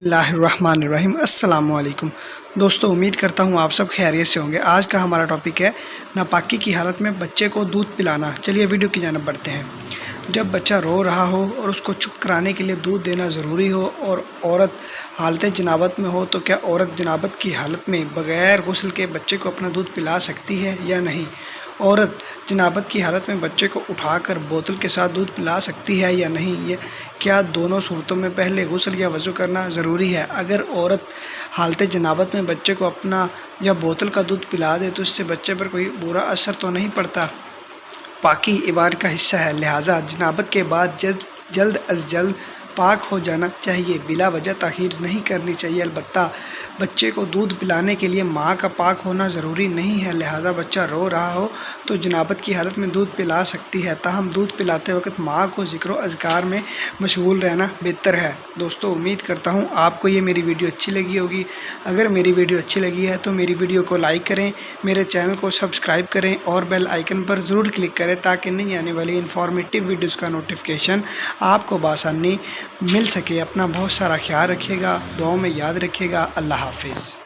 اللہ الرحمن الرحیم۔ السلام علیکم دوستو، امید کرتا ہوں آپ سب خیریت سے ہوں گے۔ آج کا ہمارا ٹاپک ہے ناپاکی کی حالت میں بچے کو دودھ پلانا۔ چلیے ویڈیو کی جانب بڑھتے ہیں۔ جب بچہ رو رہا ہو اور اس کو چپ کرانے کے لیے دودھ دینا ضروری ہو اور عورت حالت جنابت میں ہو تو کیا عورت جنابت کی حالت میں بغیر غسل کے بچے کو اپنا دودھ پلا سکتی ہے یا نہیں؟ عورت جنابت کی حالت میں بچے کو اٹھا کر بوتل کے ساتھ دودھ پلا سکتی ہے یا نہیں؟ کیا دونوں صورتوں میں پہلے غسل یا وضو کرنا ضروری ہے؟ اگر عورت حالت جنابت میں بچے کو اپنا یا بوتل کا دودھ پلا دے تو اس سے بچے پر کوئی برا اثر تو نہیں پڑتا؟ پاکی ایمان کا حصہ ہے، لہٰذا جنابت کے بعد جلد از جلد پاک ہو جانا چاہیے، بلا وجہ تاخیر نہیں کرنی چاہیے۔ البتہ بچے کو دودھ پلانے کے لیے ماں کا پاک ہونا ضروری نہیں ہے، لہٰذا بچہ رو رہا ہو تو جنابت کی حالت میں دودھ پلا سکتی ہے، تاہم دودھ پلاتے وقت ماں کو ذکر و اذکار میں مشغول رہنا بہتر ہے۔ دوستو، امید کرتا ہوں آپ کو یہ میری ویڈیو اچھی لگی ہوگی۔ اگر میری ویڈیو اچھی لگی ہے تو میری ویڈیو کو لائک کریں، میرے چینل کو سبسکرائب کریں اور بیل آئیکن پر ضرور کلک کریں تاکہ نئی آنے والی انفارمیٹیو ویڈیوز کا نوٹیفیکیشن آپ کو بآسانی مل سکے۔ اپنا بہت سارا خیال رکھیے گا، دعاؤں میں یاد رکھیے گا۔ اللہ حافظ۔